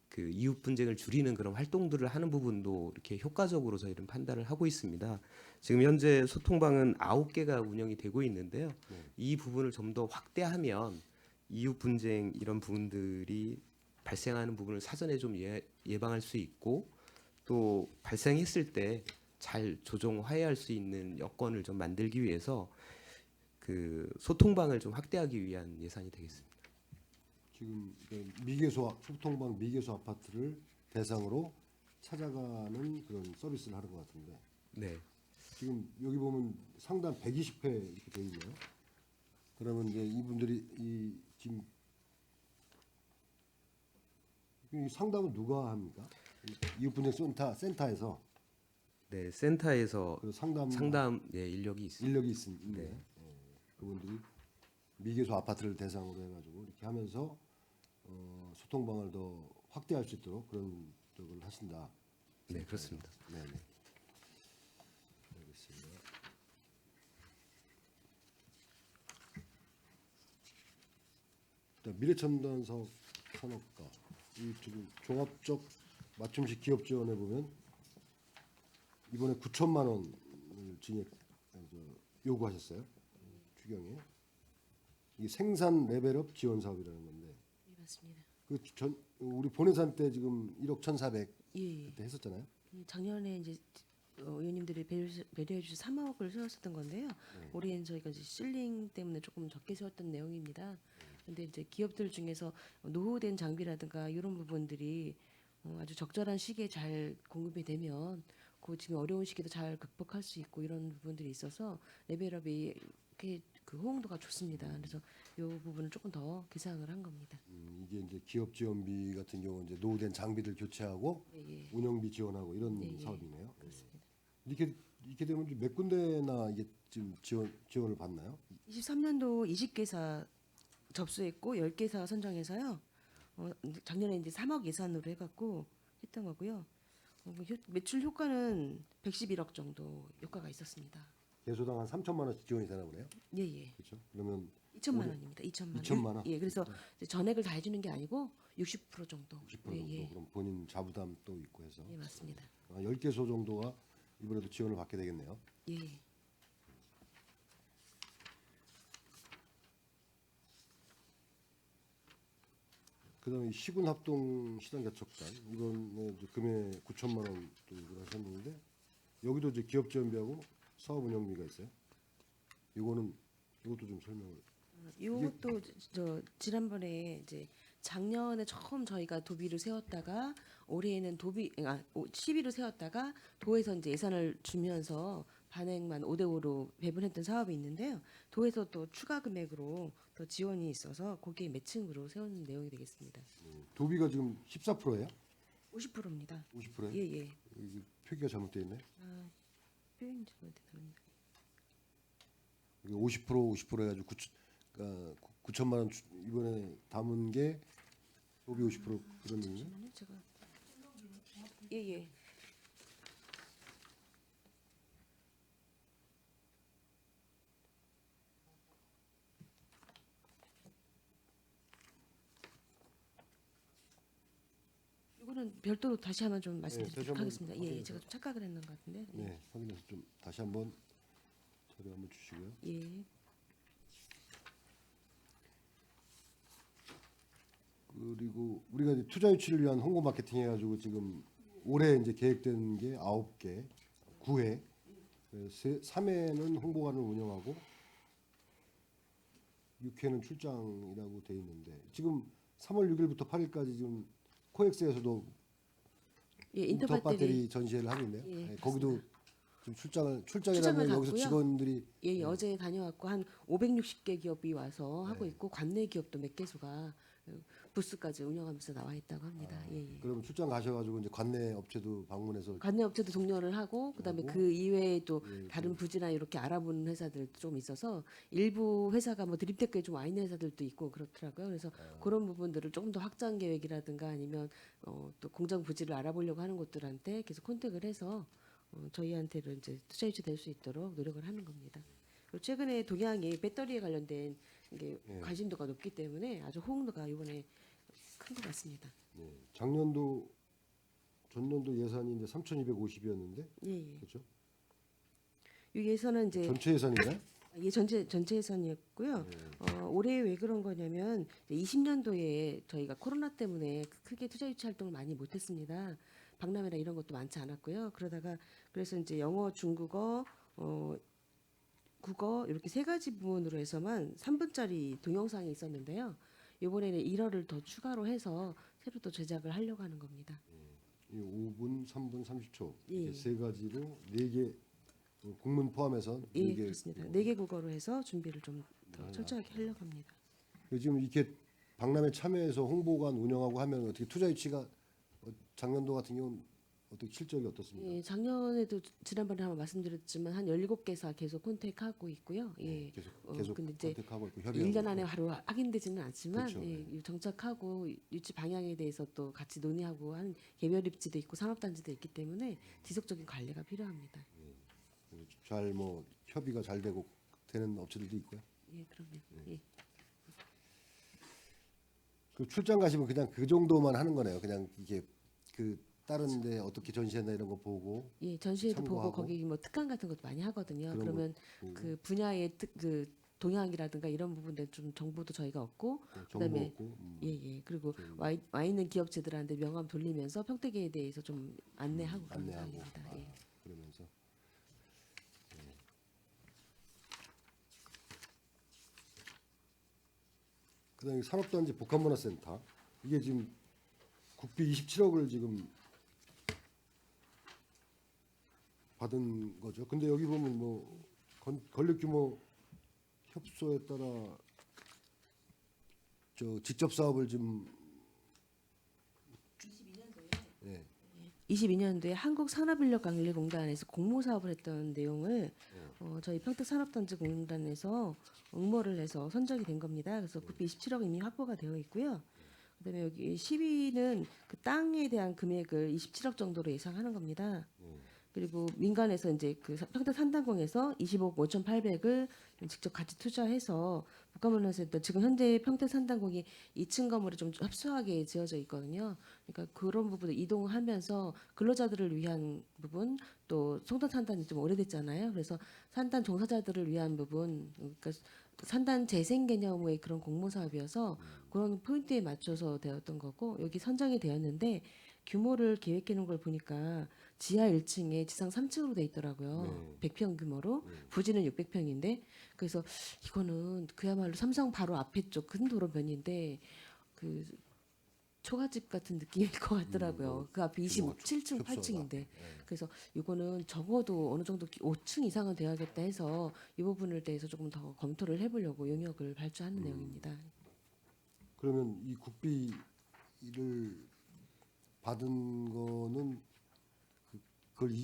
그 이웃 분쟁을 줄이는 그런 활동들을 하는 부분도 이렇게 효과적으로 저희는 판단을 하고 있습니다. 지금 현재 소통방은 9개가 운영이 되고 있는데요. 이 부분을 좀 더 확대하면 이웃 분쟁 이런 부분들이 발생하는 부분을 사전에 좀 예방할 수 있고 또 발생했을 때 잘 조정 화해할 수 있는 여건을 좀 만들기 위해서 그 소통방을 좀 확대하기 위한 예산이 되겠습니다. 지금 그 미개소 소통방 미개소 아파트를 대상으로 찾아가는 그런 서비스를 하는 것 같은데 네. 지금 여기 보면 상담 120회 이렇게 돼 있네요. 그러면 이제 이분들이 이 지금 이 상담은 누가 합니까? 이웃분쟁 센터에서 네, 센터에서 그 상담 예, 인력이 있습니다. 인력이 있는데 그분들이 미개소 아파트를 대상으로 해가지고 이렇게 하면서 소통방을 더 확대할 수 있도록 그런 쪽을 하신다. 네, 그렇습니다. 네네. 알겠습니다. 미래첨단 사업 산업화 이 지금 종합적 맞춤식 기업 지원에 보면 이번에 9천만 원을 요구하셨어요. 추경에 이게 생산 레벨업 지원 사업이라는 건데 예, 맞습니다. 우리 본회산 때 지금 1억 1,400 예, 그때 했었잖아요. 작년에 이제 의원님들이 배려해 주셔서 3억을 세웠었던 건데요. 올해는 저희가 이제 실링 때문에 조금 적게 세웠던 내용입니다. 근데 이제 기업들 중에서 노후된 장비라든가 이런 부분들이 아주 적절한 시기에 잘 공급이 되면 그 지금 어려운 시기도 잘 극복할 수 있고 이런 부분들이 있어서 레벨업이 이렇게 그 호응도가 좋습니다. 그래서 이 부분을 조금 더 개상을 한 겁니다. 이게 이제 기업 지원비 같은 경우 이제 노후된 장비들 교체하고 예, 예. 운영비 지원하고 이런 예, 예. 사업이네요. 그렇습니다. 이렇게 되면 이제 몇 군데나 이게 지금 지원을 받나요? 23년도 20개사 접수했고 10개사 선정해서요. 작년에 이제 3억 예산으로 해갖고 했던 거고요. 매출 효과는 111억 정도 효과가 있었습니다. 개소당 한 3천만 원씩 지원이 되나 보네요. 예예. 그렇죠? 그러면 2천만 원입니다. 2천만 원. 2천만 원? 예, 그래서 이제 전액을 다 해주는 게 아니고 60% 정도. 60% 정도 예, 예. 그럼 본인 자부담 또 있고 해서 예, 맞습니다. 10개소 정도가 이번에도 지원을 받게 되겠네요. 예. 그다음에 시군 합동 시장 개척단 이건 이제 금액 9천만 원 정도 하셨는데 여기도 이제 기업 지원비하고 사업 운영비가 있어요. 이것도 좀 설명을. 이것도 저 지난번에 이제 작년에 처음 저희가 도비를 세웠다가 올해에는 시비를 세웠다가 도에서 이제 예산을 주면서 반액만 5대5로 배분했던 사업이 있는데요. 도에서 또 추가 금액으로 더 지원이 있어서 거기에 매칭으로 세우는 내용이 되겠습니다. 도비가 지금 14%예요? 50%입니다. 50%예요? 예예. 이게 표기가 잘못되어 있네. 표현이 잘못됐답니다. 이게 50% 해가지고 9천만 원 이번에 담은 게 도비 50% 그런 의미네. 잠시만요, 제가 예예. 이거는 별도로 다시 한번 좀 다시 말씀드리도록 한번 하겠습니다. 예, 확인해서. 제가 좀 착각을 했는 것 같은데. 예. 네, 확인해서 좀 다시 한번 자료 한번 주시고요. 예. 그리고 우리가 이제 투자 유치를 위한 홍보 마케팅 해가지고 지금 올해 이제 계획된 게 9개, 9회, 3회는 홍보관을 운영하고 6회는 출장이라고 돼 있는데 지금 3월 6일부터 8일까지 지금 코엑스에서도 예, 인터 인터배터리 배터리 전시회를 하고 있네요. 예, 네, 거기도 지금 출장이라면 출장을 여기서 갔고요. 직원들이 예, 어제 다녀왔고 한 560개 기업이 와서 하고 네. 있고 관내 기업도 몇 개수가 부스까지 운영하면서 나와 있다고 합니다. 예, 예. 그러면 출장 가셔가지고 이제 관내 업체도 방문해서 관내 업체도 동료를 하고 그다음에 하고, 그 이외에 또 예, 다른 부지나 이렇게 알아보는 회사들도 좀 있어서 일부 회사가 뭐 드림테크에 좀 와 있는 회사들도 있고 그렇더라고요. 그래서 그런 부분들을 조금 더 확장 계획이라든가 아니면 또 공장 부지를 알아보려고 하는 곳들한테 계속 컨택을 해서 저희한테는 이제 투자 유치될 수 있도록 노력을 하는 겁니다. 그리고 최근에 동양이 배터리에 관련된 게 관심도가 높기 때문에 아주 호응도가 이번에 큰 것 같습니다. 네. 작년도 전년도 예산이 이제 3,250이었는데 예, 예. 그렇죠? 이 예산은 이제 전체 예산인가요? 예, 전체 예산이었고요. 올해 왜 그런 거냐면 20년도에 저희가 코로나 때문에 크게 투자 유치 활동을 많이 못했습니다. 박람회나 이런 것도 많지 않았고요. 그래서 이제 영어, 중국어, 국어 이렇게 세 가지 부분으로 해서만 3분짜리 동영상이 있었는데요. 이번에는 1화를 더 추가로 해서 새로 또 제작을 하려고 하는 겁니다. 이 5분, 3분, 30초 예. 이렇게 세 가지로 4개 국문 포함해서 예, 4개. 그렇습니다. 4개 국어로 해서 준비를 좀 더 철저하게 하려고 합니다. 지금 이렇게 박람회 참여해서 홍보관 운영하고 하면 어떻게 투자 유치가 작년도 같은 경우는 어떻게 실적이 어떻습니까? 예, 작년에도 지난번에 한번 말씀드렸지만 한 17개사 계속 컨택하고 있고요. 예. 계속 근데 이제 컨택하고 있고 협의하고 1년 안에 바로 확인되지는 않지만 그렇죠. 예, 정착하고 유치 방향에 대해서 또 같이 논의하고 한 개별 입지도 있고 산업단지도 있기 때문에 지속적인 관리가 필요합니다. 잘 뭐 협의가 잘 되는 업체들도 있고요. 예, 그럼요. 예. 그 출장 가시면 그냥 그 정도만 하는 거네요. 그냥 이게 그 다른데 어떻게 전시했나 이런 거 보고 예, 전시회도 참고하고. 보고 거기 뭐 특강 같은 것도 많이 하거든요. 그런 그러면 보고. 그 분야의 그 동향이라든가 이런 부분들 좀 정보도 저희가 얻고 정보 그다음에 얻고 예, 예. 그리고 와 있는 기업체들한테 명함 돌리면서 평택에 대해서 좀 안내하고 그런 안내하고 상황입니다. 예. 그러면서 그다음에 산업단지 복합문화센터 이게 지금 국비 27억을 지금 받은 거죠. 근데 여기 보면 뭐 건립 규모 협소에 따라 저 직접 사업을 좀 22년도에 한국산업인력관리공단에서 공모 사업을 했던 내용을 저희 평택산업단지공단에서 응모를 해서 선정이 된 겁니다. 그래서 국비 27억 이미 확보가 되어 있고요. 그다음에 여기 10위는 그 땅에 대한 금액을 27억 정도로 예상하는 겁니다. 그리고 민간에서 이제 그 평택 산단공에서 25억 5,800을 직접 같이 투자해서 국가문화센터 지금 현재 평택 산단공이 2층 건물이 좀 협소하게 지어져 있거든요. 그러니까 그런 부분을 이동하면서 근로자들을 위한 부분 또 송도 산단이 좀 오래됐잖아요. 그래서 산단 종사자들을 위한 부분 그러니까 산단 재생 개념의 그런 공모 사업이어서 그런 포인트에 맞춰서 되었던 거고 여기 선정이 되었는데 규모를 계획해 놓은 걸 보니까 지하 1층에 지상 3층으로 돼 있더라고요. 100평 규모로 부지는 600평인데 그래서 이거는 그야말로 삼성 바로 앞에 쪽 큰 도로변인데 그 초가집 같은 느낌일 것 같더라고요. 그 앞에 27층, 협소하다. 8층인데 그래서 이거는 적어도 어느 정도 5층 이상은 돼야겠다 해서 이 부분을 대해서 조금 더 검토를 해보려고 용역을 발주하는 내용입니다. 그러면 이 국비를 받은 거는 그걸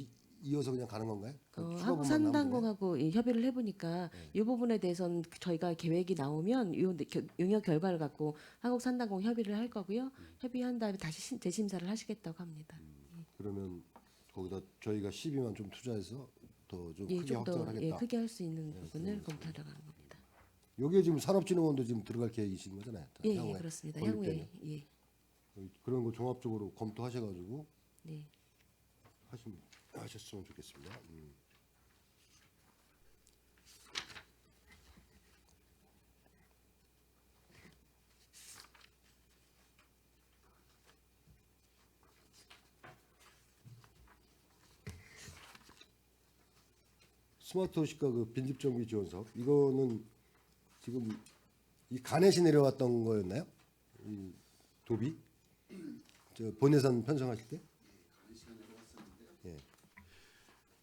이어서 그냥 가는 건가요? 그 추가 부분만 남은 거예요? 한국산단공하고 협의를 해보니까 이 부분에 대해서는 저희가 계획이 나오면 이 용역 결과를 갖고 한국산단공 협의를 할 거고요. 협의한 다음에 다시 재심사를 하시겠다고 합니다. 그러면 거기다 저희가 12만 좀 투자해서 더 좀 예, 크게 좀 더 확장을 하겠다. 크게 할 수 있는 부분을 검토하러 가는 겁니다. 여기에 지금 산업진흥원도 지금 들어갈 계획이신 거잖아요. 예, 예, 향후에 그렇습니다. 건립되면. 향후에 예, 그런 거 종합적으로 검토하셔가지고 네. 하셨으면 좋겠습니다. 스마트 도시가 그 빈집 정비 지원 사업 이거는 지금 이 간에시 내려왔던 거였나요? 이 도비 저 본예산 편성하실 때? 예.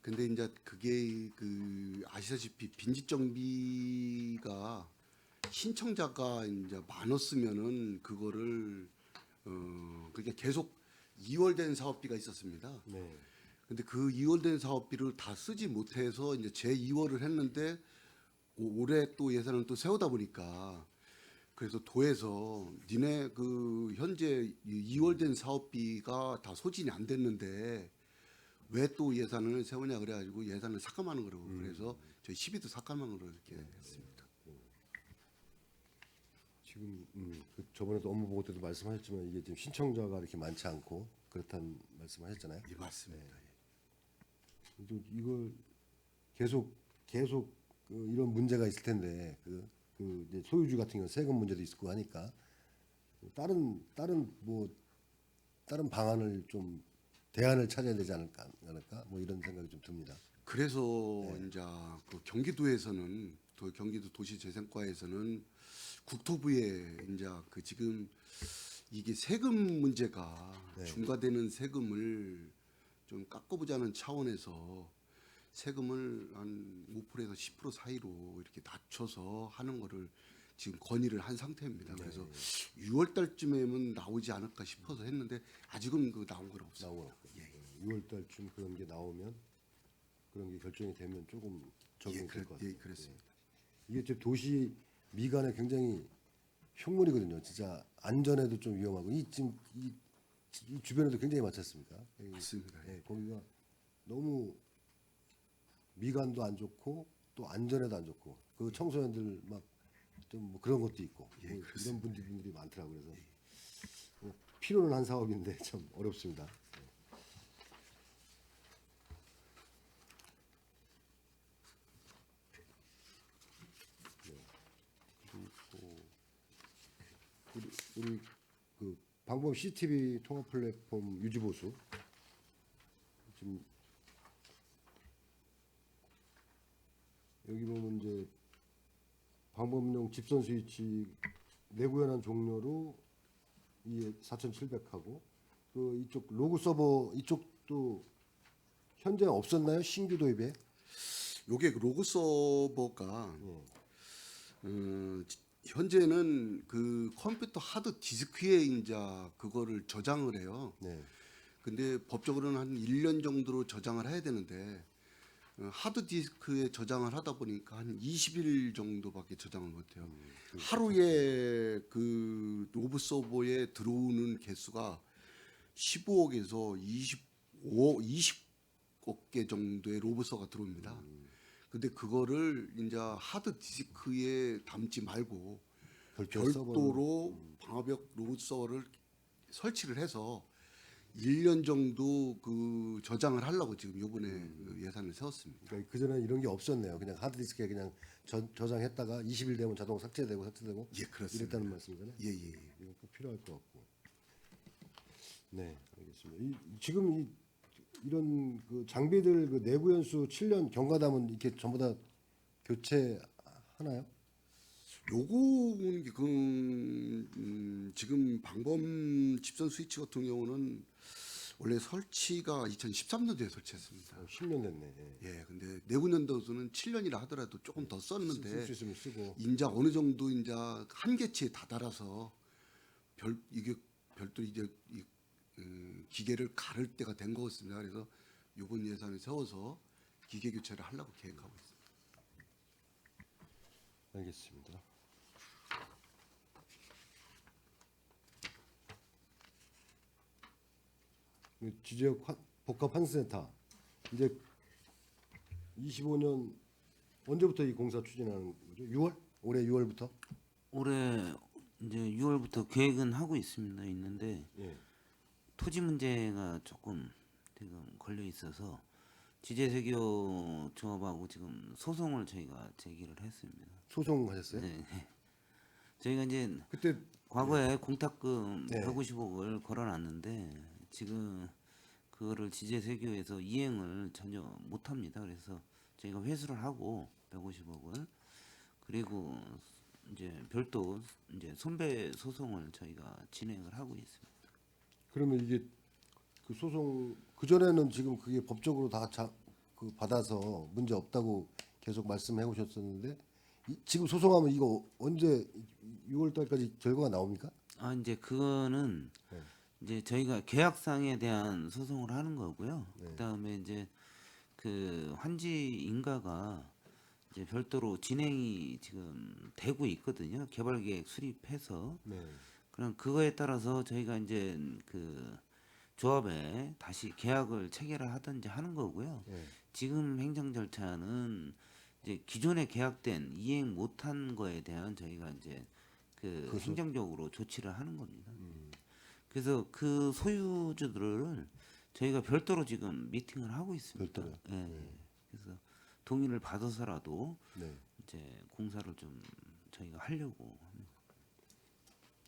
근데 이제 그게 그 아시다시피 빈집 정비가 신청자가 이제 많았으면은 그거를 그게 계속 2월 된 사업비가 있었습니다. 네. 근데 그 2월 된 사업비를 다 쓰지 못해서 이제 재 2월을 했는데 올해 또 예산을 또 세우다 보니까 그래서 도에서 니네 그 현재 2월 된 사업비가 다 소진이 안 됐는데 왜 또 예산을 세우냐 그래가지고 예산을 삭감하는 거라고 그래서 저희 12도 삭감하는 거로 이렇게 했습니다. 지금 그 저번에도 업무 보고 때도 말씀하셨지만 이게 지금 신청자가 이렇게 많지 않고 그렇다는 말씀하셨잖아요. 예, 맞습니다. 이걸 계속 그 이런 문제가 있을 텐데 그 이제 소유주 같은 경우 세금 문제도 있고 하니까 다른 방안을 좀 대안을 찾아야 되지 않을까 뭐 이런 생각이 좀 듭니다. 그래서 이제 그 경기도에서는 경기도 도시재생과에서는 국토부에 이제 그 지금 이게 세금 문제가 중과되는 세금을 좀 깎아보자는 차원에서 세금을 한 5%에서 10% 사이로 이렇게 낮춰서 하는 거를 지금 건의를 한 상태입니다. 그래서 6월 달쯤에는 나오지 않을까 싶어서 했는데 아직은 그 나온 건 없습니다. 나오고 6월 달쯤 그런 게 나오면 그런 게 결정이 되면 조금 적용이 될 것 같아요. 예, 그렇습니다. 이게 지금 도시 미관에 굉장히 흉물이거든요. 진짜 안전에도 좀 위험하고 지금 이 주변에도 굉장히 많지 않습니까? 맞습니다. 예, 거기가 너무 미관도 안 좋고 또 안전에도 안 좋고 그 청소년들 막 좀 뭐 그런 것도 있고 예, 뭐 그렇습니다. 이런 분들이 많더라고요. 그래서 뭐 필요는 한 사업인데 참 어렵습니다. 우리 그 방범 CCTV 통합 플랫폼 유지 보수 지금 여기 보면 이제 방범용 집선 스위치 내구 연한 종료로 이 4,700하고 그 이쪽 로그 서버 이쪽도 현재 없었나요? 신규 도입에? 요게 그 로그 서버가 현재는 그 컴퓨터 하드 디스크에 이제 그거를 저장을 해요. 네. 근데 법적으로는 한 1년 정도로 저장을 해야 되는데 하드 디스크에 저장을 하다 보니까 한 20일 정도밖에 저장을 못 해요. 하루에 그 로브 서버에 들어오는 개수가 15억에서 20억 개 정도의 로브 서버가 들어옵니다. 근데 그거를 이제 하드 디스크에 담지 말고 별도로 방화벽 로드 서버를 설치를 해서 1년 정도 그 저장을 하려고 지금 요번에 그 예산을 세웠습니다. 그러니까 그전에 이런 게 없었네요. 그냥 하드디스크에 그냥 저장했다가 20일 되면 자동 삭제되고 예, 그렇습니다. 이랬다는 말씀이잖아요. 예. 이건 꼭 필요할 것 같고. 네, 알겠습니다. 지금 이런 그 장비들 그 내부 연수 7년 경과담은 이렇게 전부 다 교체하나요? 요거는 지금 방범 집선 스위치 같은 경우는 원래 설치가 2013년도에 설치했습니다. 10년 됐네. 예, 근데 내후년도에서는 7년이라 하더라도 조금 더 썼는데 쓸 수 있으면 쓰고. 인자 어느 정도 인자 한계치에 다다라서 이게 별도 이제 기계를 가를 때가 된 것 같습니다. 그래서 이번 예산을 세워서 기계 교체를 하려고 계획하고 있습니다. 알겠습니다. 지지역 복합 환수센터 이제 25년 언제부터 이 공사 추진하는 거죠? 6월? 올해 6월부터? 올해 이제 6월부터 계획은 하고 있는데 예. 토지 문제가 조금 지금 걸려 있어서 지제세교 조합하고 지금 소송을 저희가 제기를 했습니다. 소송하셨어요? 네. 저희가 이제 그때 과거에 공탁금 네. 150억을 걸어놨는데 지금 그거를 지제세교에서 이행을 전혀 못합니다. 그래서 저희가 회수를 하고 150억을 그리고 이제 별도 이제 손배 소송을 저희가 진행을 하고 있습니다. 그러면 이게 그 소송 그 전에는 지금 그게 법적으로 다 그 받아서 문제 없다고 계속 말씀해 오셨었는데 지금 소송하면 이거 언제 6월 달까지 결과가 나옵니까? 아 이제 그거는 네. 이제 저희가 계약상에 대한 소송을 하는 거고요. 네. 그다음에 이제 그 환지 인가가 이제 별도로 진행이 지금 되고 있거든요. 개발 계획 수립해서 네. 그럼 그거에 따라서 저희가 이제 그 조합에 다시 계약을 체결을 하든지 하는 거고요. 네. 지금 행정 절차는 이제 기존에 계약된 이행 못한 거에 대한 저희가 이제 그 그래서- 행정적으로 조치를 하는 겁니다. 그래서 그 소유주들을 저희가 별도로 지금 미팅을 하고 있습니다. 별도로요? 예. 그래서 동의를 받아서라도 네. 이제 공사를 좀 저희가 하려고.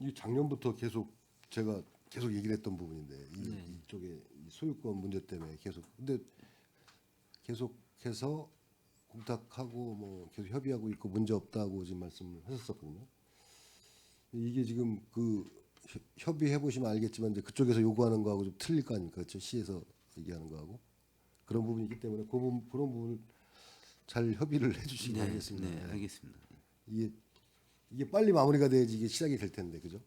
이 작년부터 계속 제가 계속 얘기를 했던 부분인데 네. 이쪽에 이 소유권 문제 때문에 계속 근데 계속해서 공탁하고 뭐 계속 협의하고 있고 문제 없다고 지금 말씀을 하셨었거든요. 이게 지금 그 협의해 보시면 알겠지만 이제 그쪽에서 요구하는 거하고 좀 틀릴 거 아닙니까? 그렇죠? 시에서 얘기하는 거하고 그런 부분이 있기 때문에 그런 부분을 잘 협의를 해주시기 네, 바라겠습니다. 네, 알겠습니다. 이게 빨리 마무리가 돼야지 이게 시작이 될 텐데 그죠?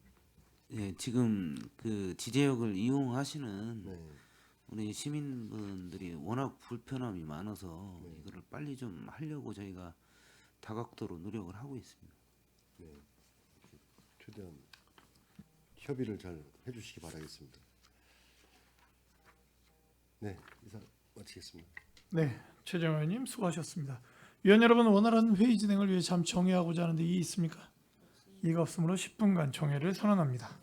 예, 지금 그 지제역을 이용하시는 네. 우리 시민분들이 워낙 불편함이 많아서 네. 이거를 빨리 좀 하려고 저희가 다각도로 노력을 하고 있습니다. 네. 최대한 협의를 잘 해주시기 바라겠습니다. 네, 이상 마치겠습니다. 네, 최정 의원님 수고하셨습니다. 위원 여러분, 원활한 회의 진행을 위해 잠시 정회하고자 하는데 이의 있습니까? 이의가 없으므로 10분간 정회를 선언합니다.